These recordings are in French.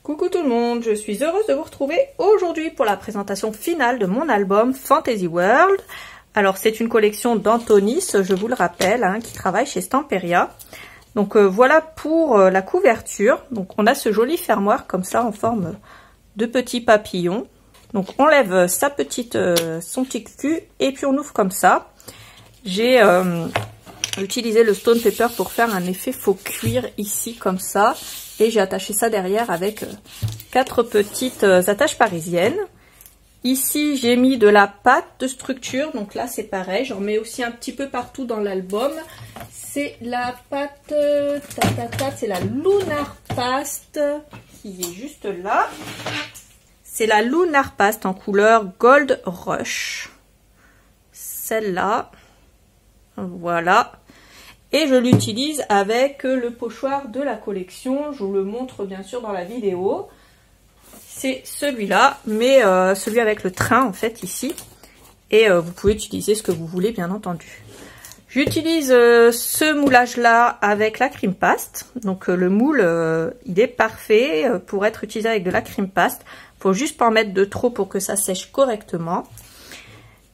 Coucou tout le monde, je suis heureuse de vous retrouver aujourd'hui pour la présentation finale de mon album Fantasy World. Alors c'est une collection d'Antonis, je vous le rappelle, qui travaille chez Stamperia. Donc voilà pour la couverture. Donc on a ce joli fermoir comme ça en forme de petit papillon. Donc on lève son petit cul et puis on ouvre comme ça. J'ai utilisé le stone paper pour faire un effet faux cuir ici comme ça. Et j'ai attaché ça derrière avec 4 petites attaches parisiennes. Ici, j'ai mis de la pâte de structure. Donc là, c'est pareil. J'en mets aussi un petit peu partout dans l'album. C'est la pâte... c'est la Lunar Past qui est juste là. C'est la Lunar Past en couleur Gold Rush. Celle-là. Voilà. Et je l'utilise avec le pochoir de la collection. Je vous le montre bien sûr dans la vidéo. C'est celui-là, mais celui avec le train en fait ici. Et vous pouvez utiliser ce que vous voulez bien entendu. J'utilise ce moulage-là avec la cream paste. Donc le moule, il est parfait pour être utilisé avec de la cream paste. Il faut juste pas en mettre de trop pour que ça sèche correctement.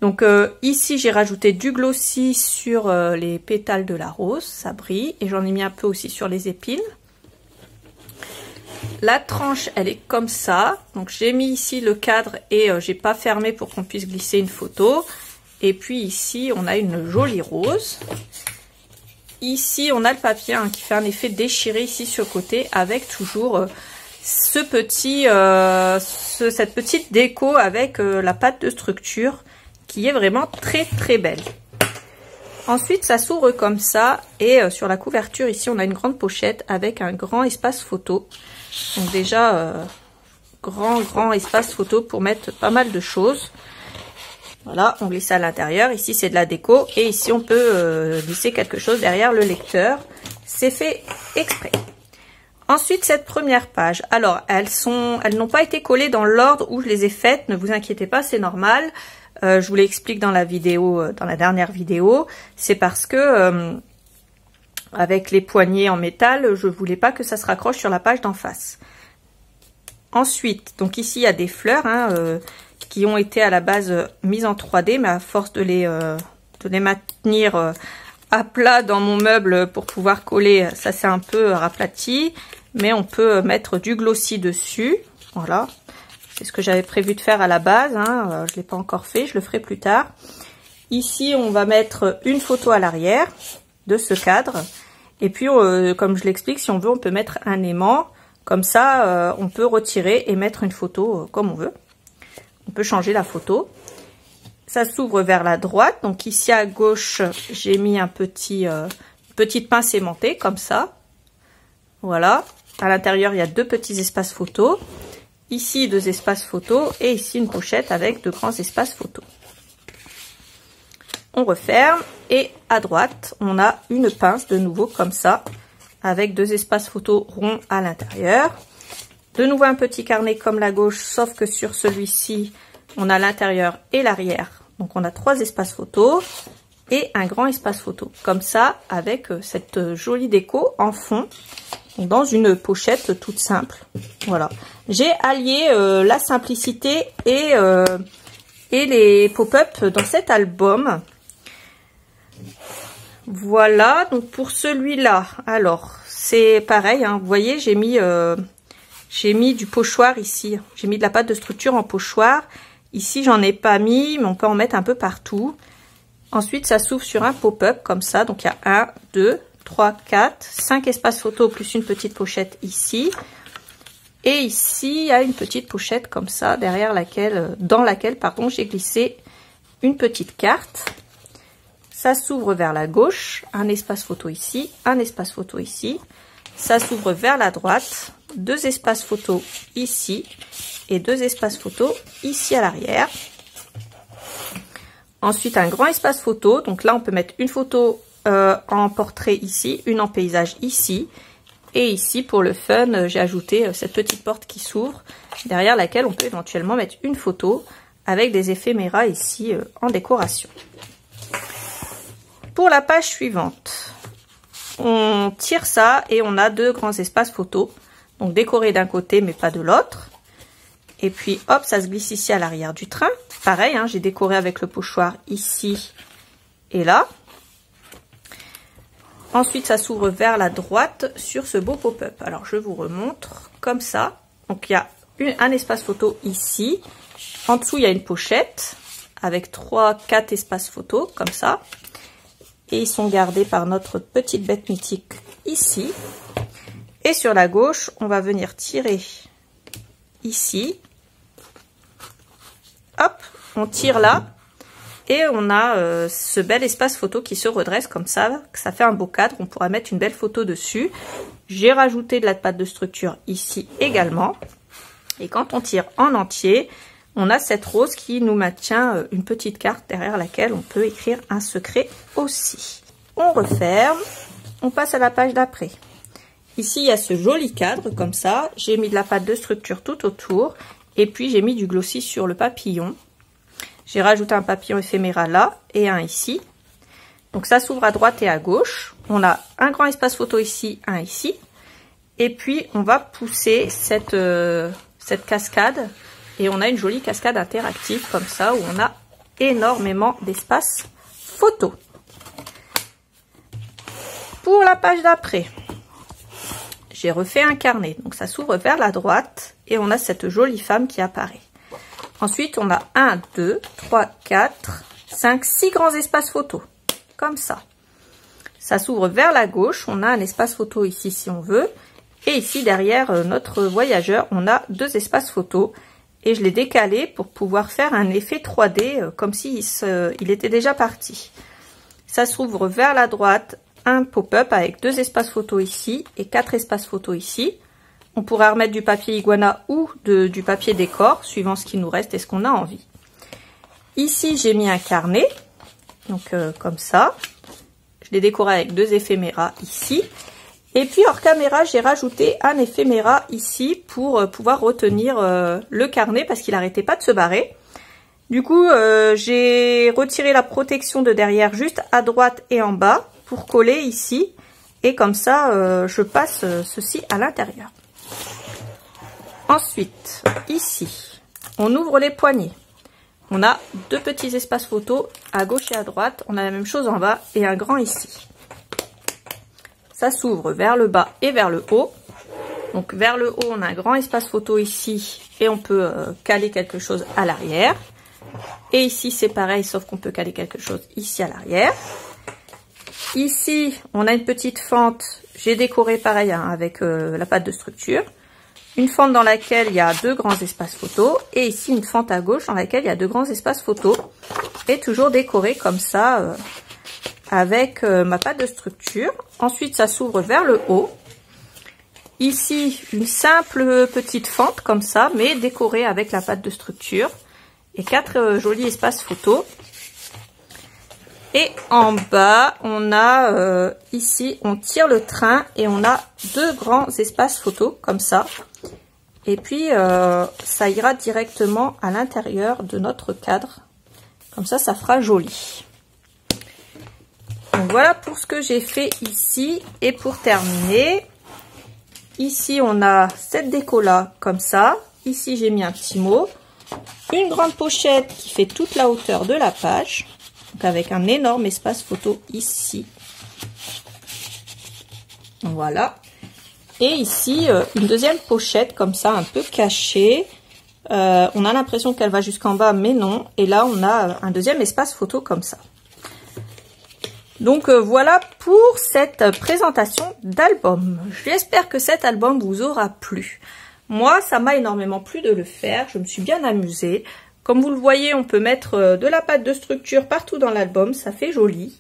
Donc ici j'ai rajouté du glossy sur les pétales de la rose, ça brille, et j'en ai mis un peu aussi sur les épines. La tranche elle est comme ça, donc j'ai mis ici le cadre et j'ai pas fermé pour qu'on puisse glisser une photo. Et puis ici on a une jolie rose. Ici on a le papier qui fait un effet déchiré ici sur le côté avec toujours cette petite déco avec la pâte de structure, qui est vraiment très très belle. Ensuite ça s'ouvre comme ça et sur la couverture ici on a une grande pochette avec un grand espace photo. Donc déjà grand espace photo pour mettre pas mal de choses. Voilà, on glisse à l'intérieur. Ici c'est de la déco et ici on peut glisser quelque chose derrière le lecteur. C'est fait exprès. Ensuite, cette première page. Alors, elles n'ont pas été collées dans l'ordre où je les ai faites. Ne vous inquiétez pas, c'est normal. Je vous l'explique dans la vidéo, dans la dernière vidéo. C'est parce que avec les poignées en métal, je voulais pas que ça se raccroche sur la page d'en face. Ensuite, donc ici il y a des fleurs qui ont été à la base mises en 3D, mais à force de les maintenir à plat dans mon meuble pour pouvoir coller, ça s'est un peu raplati. Mais on peut mettre du glossy dessus. Voilà. C'est ce que j'avais prévu de faire à la base. Je ne l'ai pas encore fait, je le ferai plus tard. Ici, on va mettre une photo à l'arrière de ce cadre. Et puis, comme je l'explique, si on veut, on peut mettre un aimant. Comme ça, on peut retirer et mettre une photo comme on veut. On peut changer la photo. Ça s'ouvre vers la droite. Donc ici, à gauche, j'ai mis un petite pince aimantée, comme ça. Voilà. À l'intérieur, il y a 2 petits espaces photos. Ici, 2 espaces photos. Et ici, une pochette avec 2 grands espaces photos. On referme. Et à droite, on a une pince de nouveau comme ça. Avec 2 espaces photos ronds à l'intérieur. De nouveau, un petit carnet comme la gauche. Sauf que sur celui-ci, on a l'intérieur et l'arrière. Donc, on a 3 espaces photos. Et un grand espace photo. Comme ça, avec cette jolie déco en fond. Dans une pochette toute simple. Voilà. J'ai allié la simplicité et les pop-up dans cet album. Voilà. Donc pour celui-là, alors c'est pareil. Vous voyez, j'ai mis du pochoir ici. J'ai mis de la pâte de structure en pochoir. Ici, j'en ai pas mis, mais on peut en mettre un peu partout. Ensuite, ça s'ouvre sur un pop-up comme ça. Donc il y a 1, 2, 3, 4, 5 espaces photos plus une petite pochette ici. Et ici, il y a une petite pochette comme ça, dans laquelle j'ai glissé une petite carte. Ça s'ouvre vers la gauche, un espace photo ici, un espace photo ici. Ça s'ouvre vers la droite, 2 espaces photos ici et 2 espaces photos ici à l'arrière. Ensuite, un grand espace photo. Donc là, on peut mettre une photo en portrait ici, une en paysage ici. Et ici, pour le fun, j'ai ajouté cette petite porte qui s'ouvre, derrière laquelle on peut éventuellement mettre une photo avec des éphéméras ici en décoration. Pour la page suivante, on tire ça et on a 2 grands espaces photos. Donc décoré d'un côté mais pas de l'autre. Et puis hop, ça se glisse ici à l'arrière du train. Pareil, hein, j'ai décoré avec le pochoir ici et là. Ensuite, ça s'ouvre vers la droite sur ce beau pop-up. Alors, je vous remontre comme ça. Donc, il y a un espace photo ici. En dessous, il y a une pochette avec 3-4 espaces photo comme ça. Et ils sont gardés par notre petite bête mythique ici. Et sur la gauche, on va venir tirer ici. Hop, on tire là. Et on a ce bel espace photo qui se redresse comme ça fait un beau cadre. On pourra mettre une belle photo dessus. J'ai rajouté de la pâte de structure ici également. Et quand on tire en entier, on a cette rose qui nous maintient une petite carte derrière laquelle on peut écrire un secret aussi. On referme, on passe à la page d'après. Ici, il y a ce joli cadre comme ça. J'ai mis de la pâte de structure tout autour. Et puis, j'ai mis du glossy sur le papillon. J'ai rajouté un papillon éphéméral là et un ici. Donc ça s'ouvre à droite et à gauche. On a un grand espace photo ici, un ici. Et puis on va pousser cette cascade. Et on a une jolie cascade interactive comme ça où on a énormément d'espace photo. Pour la page d'après, j'ai refait un carnet. Donc ça s'ouvre vers la droite et on a cette jolie femme qui apparaît. Ensuite, on a 1, 2, 3, 4, 5, 6 grands espaces photo. Comme ça. Ça s'ouvre vers la gauche. On a un espace photo ici si on veut. Et ici, derrière notre voyageur, on a 2 espaces photo. Et je l'ai décalé pour pouvoir faire un effet 3D comme si il était déjà parti. Ça s'ouvre vers la droite. Un pop-up avec 2 espaces photo ici et 4 espaces photo ici. On pourrait remettre du papier iguana ou du papier décor, suivant ce qui nous reste et ce qu'on a envie. Ici, j'ai mis un carnet, donc comme ça. Je l'ai décoré avec 2 éphéméras ici. Et puis, hors caméra, j'ai rajouté un éphéméra ici pour pouvoir retenir le carnet parce qu'il n'arrêtait pas de se barrer. Du coup, j'ai retiré la protection de derrière juste à droite et en bas pour coller ici. Et comme ça, je passe ceci à l'intérieur. Ensuite, ici, on ouvre les poignées. On a 2 petits espaces photo à gauche et à droite. On a la même chose en bas et un grand ici. Ça s'ouvre vers le bas et vers le haut. Donc vers le haut, on a un grand espace photo ici et on peut caler quelque chose à l'arrière. Et ici, c'est pareil, sauf qu'on peut caler quelque chose ici à l'arrière. Ici, on a une petite fente. J'ai décoré pareil hein, avec la pâte de structure. Une fente dans laquelle il y a 2 grands espaces photo. Et ici, une fente à gauche dans laquelle il y a 2 grands espaces photo. Et toujours décoré comme ça avec ma pâte de structure. Ensuite, ça s'ouvre vers le haut. Ici, une simple petite fente comme ça, mais décorée avec la pâte de structure. Et 4 jolis espaces photo. Et en bas, on a ici, on tire le train et on a 2 grands espaces photo comme ça. Et puis, ça ira directement à l'intérieur de notre cadre. Comme ça, ça fera joli. Donc voilà pour ce que j'ai fait ici. Et pour terminer, ici, on a cette déco-là comme ça. Ici, j'ai mis un petit mot. Une grande pochette qui fait toute la hauteur de la page. Donc avec un énorme espace photo ici. Voilà. Et ici, une deuxième pochette comme ça, un peu cachée. On a l'impression qu'elle va jusqu'en bas, mais non. Et là, on a un deuxième espace photo comme ça. Donc voilà pour cette présentation d'album. J'espère que cet album vous aura plu. Moi, ça m'a énormément plu de le faire. Je me suis bien amusée. Comme vous le voyez, on peut mettre de la pâte de structure partout dans l'album. Ça fait joli.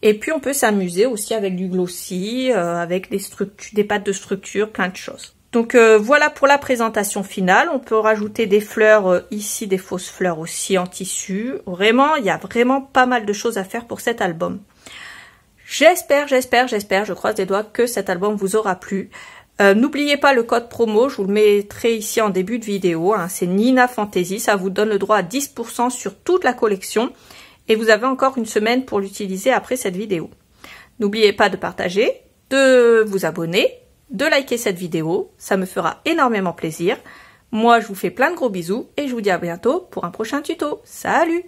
Et puis, on peut s'amuser aussi avec du glossy, avec des pâtes de structure, plein de choses. Donc, voilà pour la présentation finale. On peut rajouter des fleurs ici, des fausses fleurs aussi en tissu. Vraiment, il y a vraiment pas mal de choses à faire pour cet album. J'espère, je croise les doigts que cet album vous aura plu. N'oubliez pas le code promo, je vous le mettrai ici en début de vidéo, hein, c'est Nina Fantasy, ça vous donne le droit à 10% sur toute la collection et vous avez encore une semaine pour l'utiliser après cette vidéo. N'oubliez pas de partager, de vous abonner de liker cette vidéo, ça me fera énormément plaisir. Moi, je vous fais plein de gros bisous et je vous dis à bientôt pour un prochain tuto. Salut!